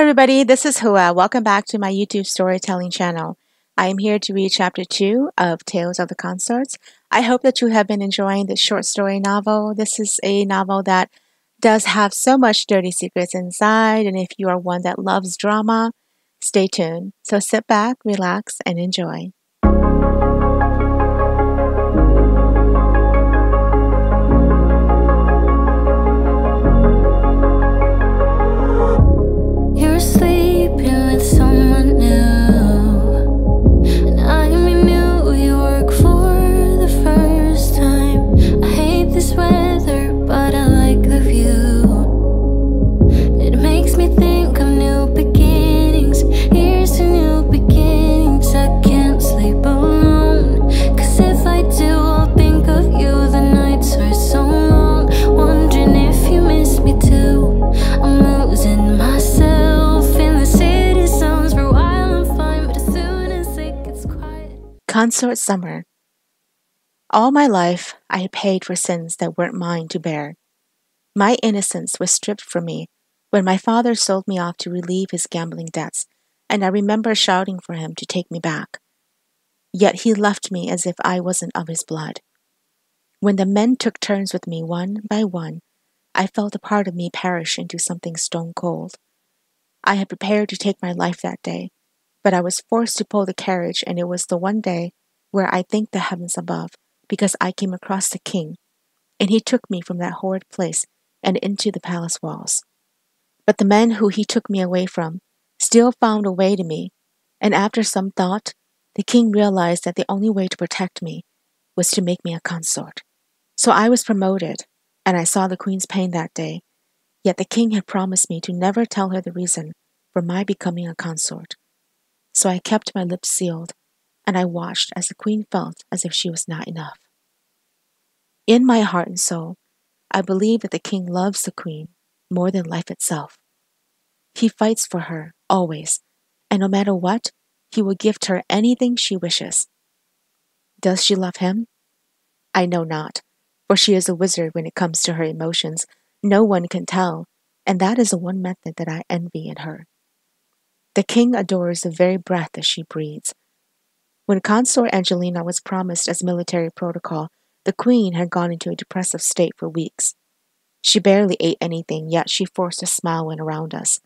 everybody, this is Hua. Welcome back to my YouTube storytelling channel. I am here to read chapter 2 of Tales of the Consorts. I hope that you have been enjoying this short story novel. This is a novel that does have so much dirty secrets inside, and if you are one that loves drama, stay tuned. So sit back, relax, and enjoy. You're sleeping with someone new, and I'm in New York for the first time. I hate this weather, but I like the view. It makes me think of new beginnings. Here's to new beginnings. I can't sleep alone, 'cause if I do, I'll think of you. The nights are so long, wondering if you miss me too. I'm losing myself in the city sounds. For a while I'm fine, but as soon as it gets quiet. Consort Summer. All my life, I had paid for sins that weren't mine to bear. My innocence was stripped from me when my father sold me off to relieve his gambling debts, and I remember shouting for him to take me back. Yet he left me as if I wasn't of his blood. When the men took turns with me one by one, I felt a part of me perish into something stone cold. I had prepared to take my life that day, but I was forced to pull the carriage, and it was the one day where I thanked the heavens above, because I came across the king, and he took me from that horrid place and into the palace walls. But the men who he took me away from still found a way to me, and after some thought, the king realized that the only way to protect me was to make me a consort. So I was promoted, and I saw the queen's pain that day, yet the king had promised me to never tell her the reason for my becoming a consort. So I kept my lips sealed, and I watched as the queen felt as if she was not enough. In my heart and soul, I believe that the king loves the queen more than life itself. He fights for her, always, and no matter what, he will give her anything she wishes. Does she love him? I know not, for she is a wizard when it comes to her emotions. No one can tell, and that is the one method that I envy in her. The king adores the very breath that she breathes. When Consort Angelina was promised as military protocol, the queen had gone into a depressive state for weeks. She barely ate anything, yet she forced a smile when around us.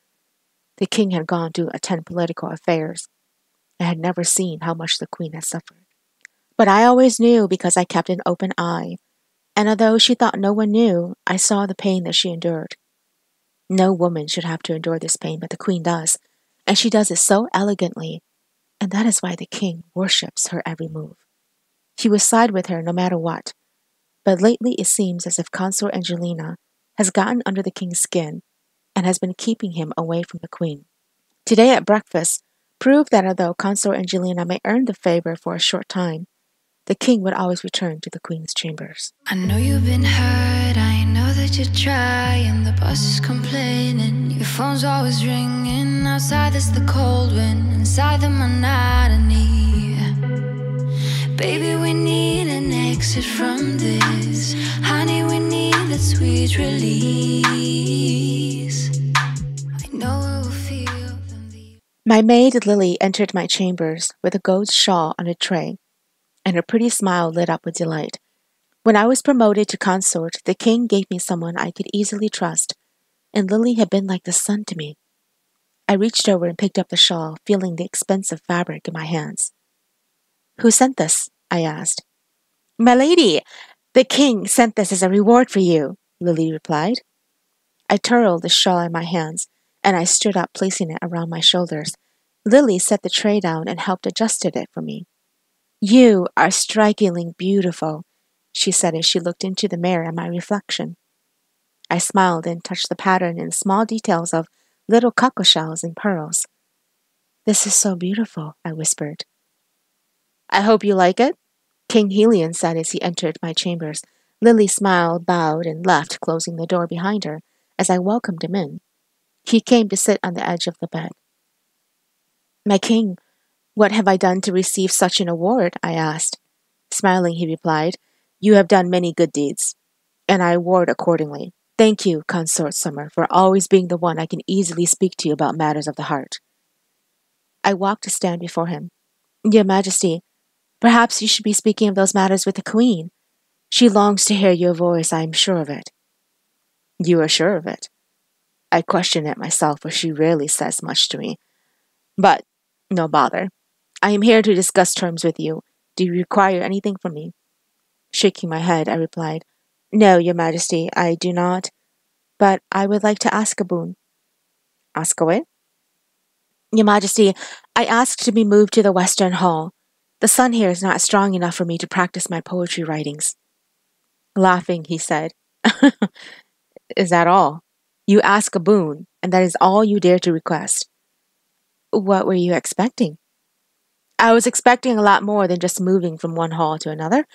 The king had gone to attend political affairs, and had never seen how much the queen had suffered. But I always knew because I kept an open eye, and although she thought no one knew, I saw the pain that she endured. No woman should have to endure this pain, but the queen does, and she does it so elegantly, and that is why the king worships her every move. He will side with her no matter what, but lately it seems as if Consort Angelina has gotten under the king's skin and has been keeping him away from the queen. Today at breakfast proved that although Consort Angelina may earn the favor for a short time, the king would always return to the queen's chambers. I know you've been hurt, I know that you're trying. The boss is complaining, your phone's always ringing. Outside there's the cold wind, inside the monotony. Baby, we need an exit from this. Honey, we need that sweet release. I know it will feel My maid Lily entered my chambers with a gold shawl on a tray, and her pretty smile lit up with delight. When I was promoted to consort, the king gave me someone I could easily trust, and Lily had been like the sun to me. I reached over and picked up the shawl, feeling the expensive fabric in my hands. "Who sent this?" I asked. "My lady, the king sent this as a reward for you," Lily replied. I twirled the shawl in my hands, and I stood up, placing it around my shoulders. Lily set the tray down and helped adjust it for me. "You are strikingly beautiful," she said as she looked into the mirror at my reflection. I smiled and touched the pattern and small details of little cockle shells and pearls. "This is so beautiful," I whispered. "I hope you like it," King Helion said as he entered my chambers. Lily smiled, bowed, and left, closing the door behind her as I welcomed him in. He came to sit on the edge of the bed. "My king, what have I done to receive such an award?" I asked. Smiling, he replied, "You have done many good deeds, and I award accordingly. Thank you, Consort Summer, for always being the one I can easily speak to about matters of the heart. I walked to stand before him. Your Majesty, perhaps you should be speaking of those matters with the Queen. She longs to hear your voice, I am sure of it. You are sure of it? I question it myself, for she rarely says much to me. But, no bother. I am here to discuss terms with you. Do you require anything from me? Shaking my head, I replied, No, Your Majesty, I do not. But I would like to ask a boon. Ask away? Your Majesty, I ask to be moved to the Western Hall. The sun here is not strong enough for me to practice my poetry writings. Laughing, he said, Is that all? You ask a boon, and that is all you dare to request. What were you expecting? I was expecting a lot more than just moving from one hall to another.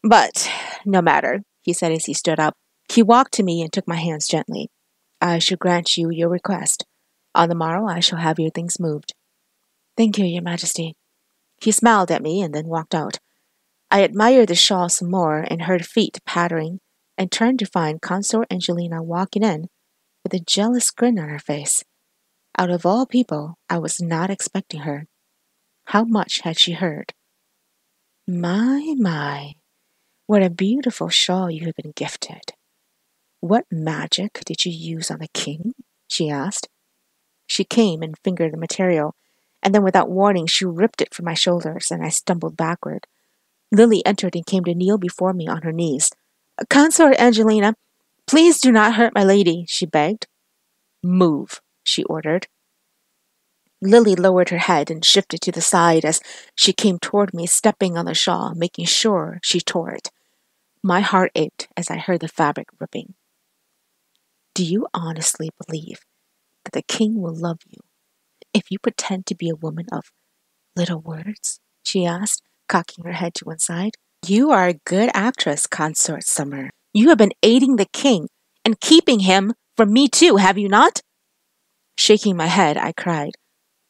But no matter, he said as he stood up. He walked to me and took my hands gently. I shall grant you your request. On the morrow I shall have your things moved. Thank you, Your Majesty. He smiled at me and then walked out. I admired the shawl some more and heard feet pattering and turned to find Consort Angelina walking in with a jealous grin on her face. Out of all people, I was not expecting her. How much had she heard? My, what a beautiful shawl you have been gifted. What magic did you use on the king? She asked. She came and fingered the material, and then without warning she ripped it from my shoulders, and I stumbled backward. Lily entered and came to kneel before me on her knees. Consort Angelina, please do not hurt my lady, she begged. Move, she ordered. Lily lowered her head and shifted to the side as she came toward me, stepping on the shawl, making sure she tore it. My heart ached as I heard the fabric ripping. Do you honestly believe that the king will love you if you pretend to be a woman of little words? She asked, cocking her head to one side. You are a good actress, Consort Summer. You have been aiding the king and keeping him from me too, have you not? Shaking my head, I cried,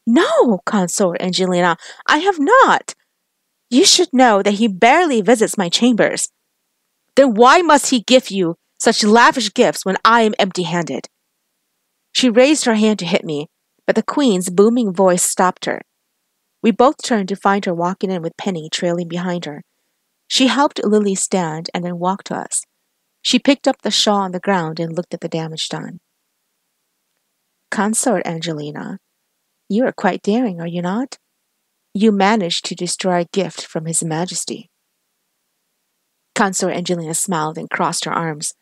No, Consort Angelina, I have not. You should know that he barely visits my chambers. Then why must he give you such lavish gifts when I am empty-handed? She raised her hand to hit me, but the queen's booming voice stopped her. We both turned to find her walking in with Penny trailing behind her. She helped Lily stand and then walked to us. She picked up the shawl on the ground and looked at the damage done. Consort Angelina, you are quite daring, are you not? You managed to destroy a gift from His Majesty. Consort Angelina smiled and crossed her arms.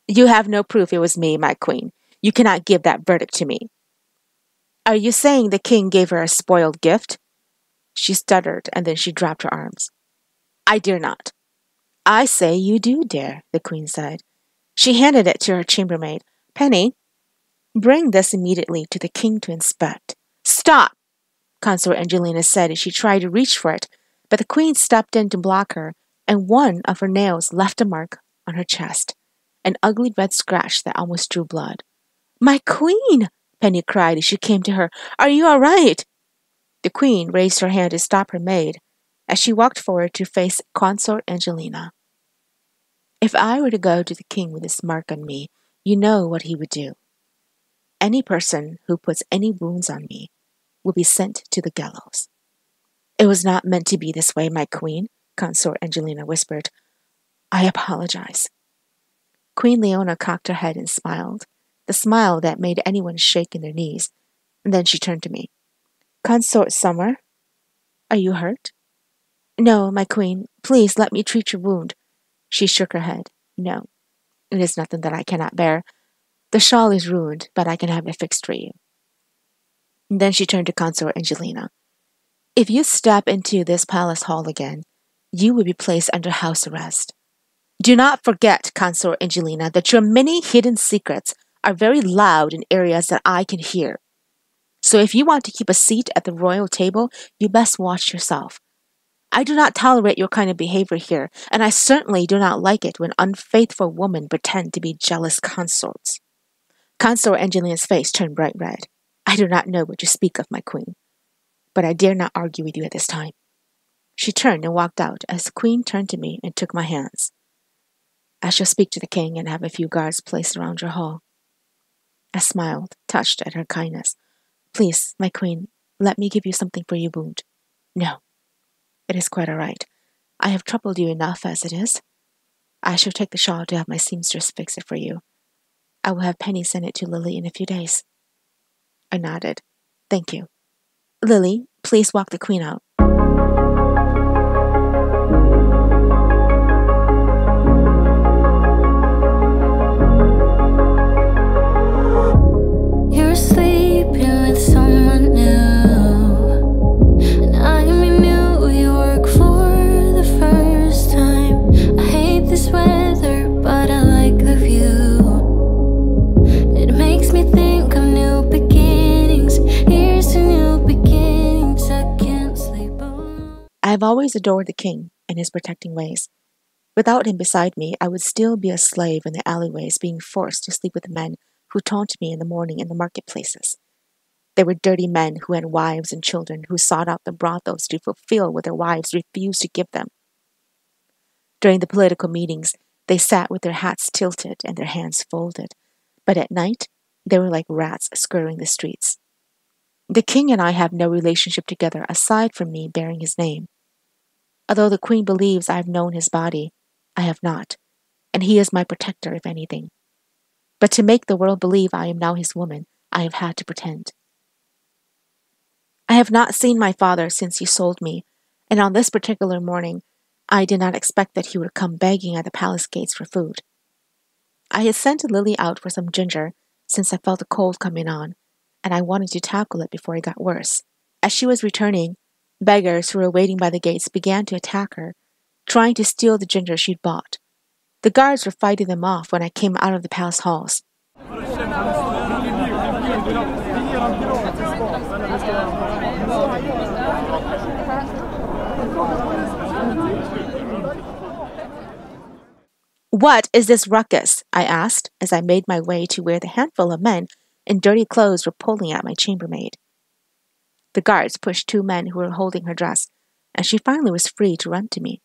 You have no proof it was me, my queen. You cannot give that verdict to me. Are you saying the king gave her a spoiled gift? She stuttered, and then she dropped her arms. I dare not. I say you do dare, the queen said. She handed it to her chambermaid. Penny, bring this immediately to the king to inspect. Stop, Consort Angelina said as she tried to reach for it, but the queen stepped in to block her, and one of her nails left a mark on her chest, an ugly red scratch that almost drew blood. My queen, Penny cried as she came to her. Are you all right? The queen raised her hand to stop her maid as she walked forward to face Consort Angelina. If I were to go to the king with this mark on me, you know what he would do. Any person who puts any wounds on me will be sent to the gallows. It was not meant to be this way, my queen, Consort Angelina whispered. I apologize. Queen Leona cocked her head and smiled, the smile that made anyone shake in their knees, and then she turned to me. Consort Summer, are you hurt? No, my queen, please let me treat your wound. She shook her head. No, it is nothing that I cannot bear. The shawl is ruined, but I can have it fixed for you. And then she turned to Consort Angelina. If you step into this palace hall again, you will be placed under house arrest. Do not forget, Consort Angelina, that your many hidden secrets are very loud in areas that I can hear. So if you want to keep a seat at the royal table, you best watch yourself. I do not tolerate your kind of behavior here, and I certainly do not like it when unfaithful women pretend to be jealous consorts. Consort Angelina's face turned bright red. I do not know what you speak of, my queen, but I dare not argue with you at this time. She turned and walked out as the queen turned to me and took my hands. I shall speak to the king and have a few guards placed around your hall. I smiled, touched at her kindness. Please, my queen, let me give you something for your wound. No, it is quite all right. I have troubled you enough as it is. I shall take the shawl to have my seamstress fix it for you. I will have Penny send it to Lily in a few days. I nodded. Thank you. Lily, please walk the queen out. You're sleeping with someone new, and I'm in New York for the first time. I hate this weather, but I like the view. It makes me think of new beginnings. Here's to new beginnings. I can't sleep alone. I have always adored the king and his protecting ways. Without him beside me, I would still be a slave in the alleyways, being forced to sleep with men who taunted me in the morning in the marketplaces. They were dirty men who had wives and children, who sought out the brothels to fulfill what their wives refused to give them. During the political meetings, they sat with their hats tilted and their hands folded, but at night, they were like rats scouring the streets. The king and I have no relationship together aside from me bearing his name. Although the queen believes I have known his body, I have not, and he is my protector, if anything. But to make the world believe I am now his woman, I have had to pretend. I have not seen my father since he sold me, and on this particular morning, I did not expect that he would come begging at the palace gates for food. I had sent Lily out for some ginger, since I felt a cold coming on, and I wanted to tackle it before it got worse. As she was returning, beggars who were waiting by the gates began to attack her, trying to steal the ginger she'd bought. The guards were fighting them off when I came out of the palace halls. What is this ruckus? I asked as I made my way to where the handful of men in dirty clothes were pulling at my chambermaid. The guards pushed two men who were holding her dress, and she finally was free to run to me.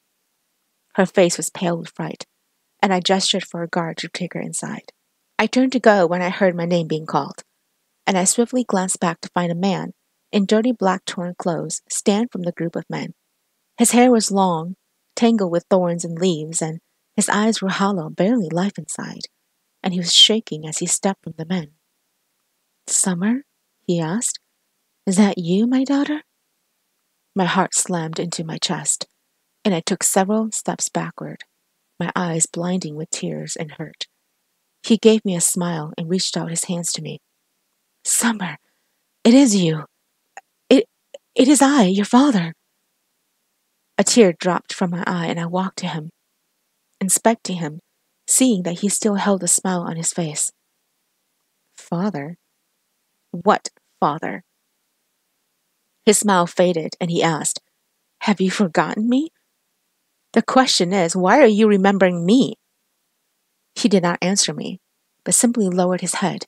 Her face was pale with fright, and I gestured for a guard to take her inside. I turned to go when I heard my name being called, and I swiftly glanced back to find a man in dirty black torn clothes stand from the group of men. His hair was long, tangled with thorns and leaves, and his eyes were hollow, barely life inside, and he was shaking as he stepped from the men. Summer? He asked. Is that you, my daughter? My heart slammed into my chest, and I took several steps backward, my eyes blinding with tears and hurt. He gave me a smile and reached out his hands to me. Summer, it is you. It is I, your father. A tear dropped from my eye, and I walked to him, inspecting him, seeing that he still held a smile on his face. Father? What father? His smile faded, and he asked, Have you forgotten me? The question is, why are you remembering me? He did not answer me, but simply lowered his head.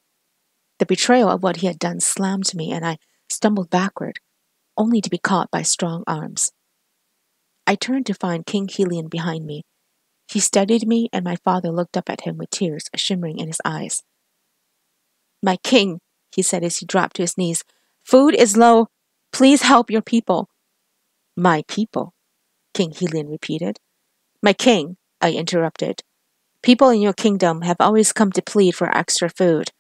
The betrayal of what he had done slammed me, and I stumbled backward, only to be caught by strong arms. I turned to find King Helion behind me. He steadied me, and my father looked up at him with tears shimmering in his eyes. My king, he said as he dropped to his knees, food is low. Please help your people. My people, King Helion repeated. My king, I interrupted. People in your kingdom have always come to plead for extra food.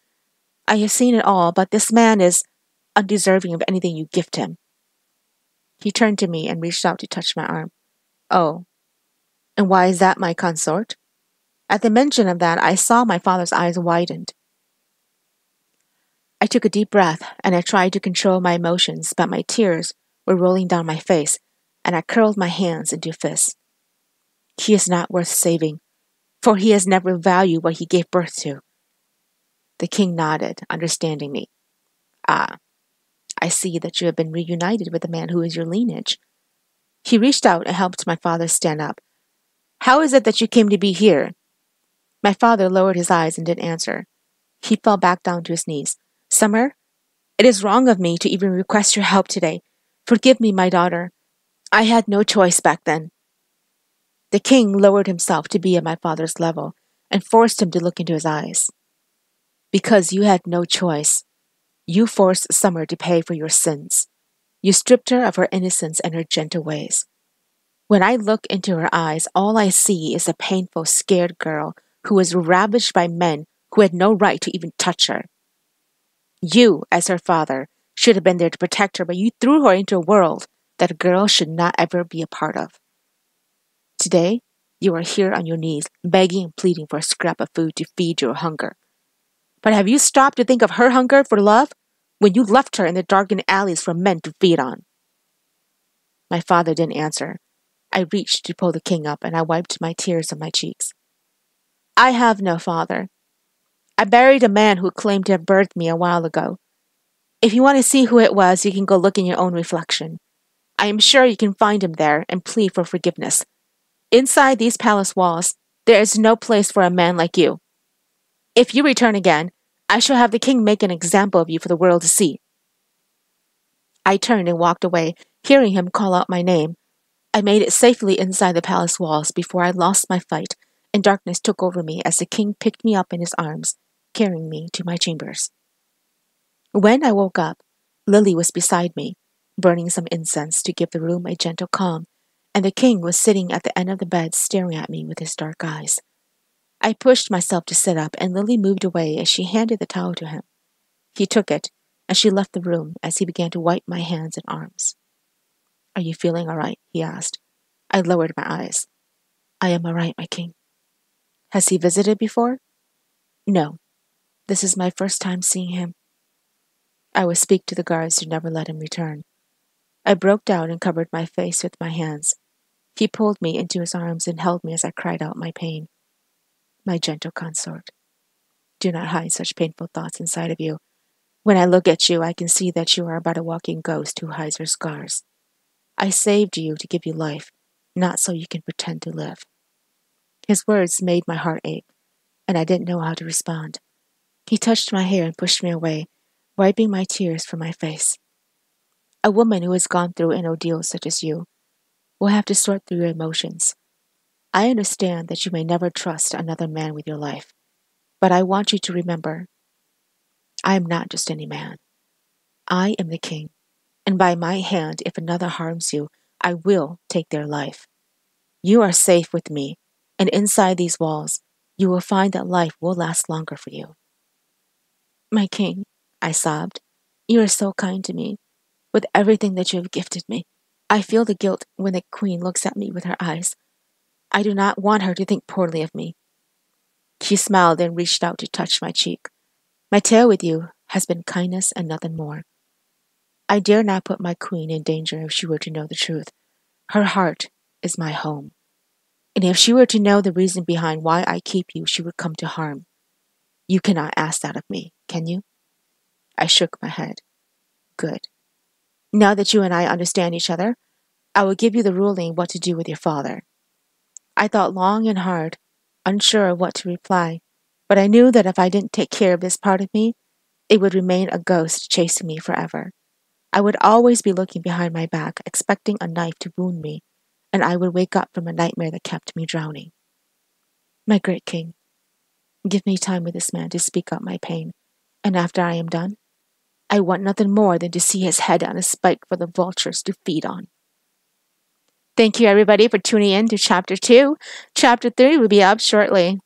I have seen it all, but this man is undeserving of anything you gift him. He turned to me and reached out to touch my arm. Oh, and why is that, my consort? At the mention of that, I saw my father's eyes widened. I took a deep breath, and I tried to control my emotions, but my tears were rolling down my face, and I curled my hands into fists. He is not worth saving, for he has never valued what he gave birth to. The king nodded, understanding me. Ah, I see that you have been reunited with the man who is your lineage. He reached out and helped my father stand up. How is it that you came to be here? My father lowered his eyes and didn't answer. He fell back down to his knees. Summer, it is wrong of me to even request your help today. Forgive me, my daughter. I had no choice back then. The king lowered himself to be at my father's level, and forced him to look into his eyes. Because you had no choice, you forced Summer to pay for your sins. You stripped her of her innocence and her gentle ways. When I look into her eyes, all I see is a painful, scared girl who was ravaged by men who had no right to even touch her. You, as her father, should have been there to protect her, but you threw her into a world that a girl should not ever be a part of. Today, you are here on your knees, begging and pleading for a scrap of food to feed your hunger. But have you stopped to think of her hunger for love when you left her in the darkened alleys for men to feed on? My father didn't answer. I reached to pull the king up, and I wiped my tears on my cheeks. I have no father. I buried a man who claimed to have birthed me a while ago. If you want to see who it was, you can go look in your own reflection. I am sure you can find him there and plead for forgiveness. Inside these palace walls, there is no place for a man like you. If you return again, I shall have the king make an example of you for the world to see. I turned and walked away, hearing him call out my name. I made it safely inside the palace walls before I lost my fight, and darkness took over me as the king picked me up in his arms, carrying me to my chambers. When I woke up, Lily was beside me, burning some incense to give the room a gentle calm, and the king was sitting at the end of the bed staring at me with his dark eyes. I pushed myself to sit up, and Lily moved away as she handed the towel to him. He took it, and she left the room as he began to wipe my hands and arms. Are you feeling all right? He asked. I lowered my eyes. I am all right, my king. Has he visited before? No. This is my first time seeing him. I will speak to the guards to never let him return. I broke down and covered my face with my hands. He pulled me into his arms and held me as I cried out my pain. My gentle consort, do not hide such painful thoughts inside of you. When I look at you, I can see that you are but a walking ghost who hides her scars. I saved you to give you life, not so you can pretend to live. His words made my heart ache, and I didn't know how to respond. He touched my hair and pushed me away, wiping my tears from my face. A woman who has gone through an ordeal such as you will have to sort through your emotions. I understand that you may never trust another man with your life, but I want you to remember, I am not just any man. I am the king, and by my hand, if another harms you, I will take their life. You are safe with me, and inside these walls, you will find that life will last longer for you. My king, I sobbed, you are so kind to me, with everything that you have gifted me. I feel the guilt when the queen looks at me with her eyes. I do not want her to think poorly of me. She smiled and reached out to touch my cheek. My tale with you has been kindness and nothing more. I dare not put my queen in danger if she were to know the truth. Her heart is my home. And if she were to know the reason behind why I keep you, she would come to harm. You cannot ask that of me, can you? I shook my head. Good. Now that you and I understand each other, I will give you the ruling what to do with your father. I thought long and hard, unsure of what to reply, but I knew that if I didn't take care of this part of me, it would remain a ghost chasing me forever. I would always be looking behind my back, expecting a knife to wound me, and I would wake up from a nightmare that kept me drowning. My great king, give me time with this man to speak out my pain, and after I am done, I want nothing more than to see his head on a spike for the vultures to feed on. Thank you, everybody, for tuning in to Chapter 2. Chapter 3 will be up shortly.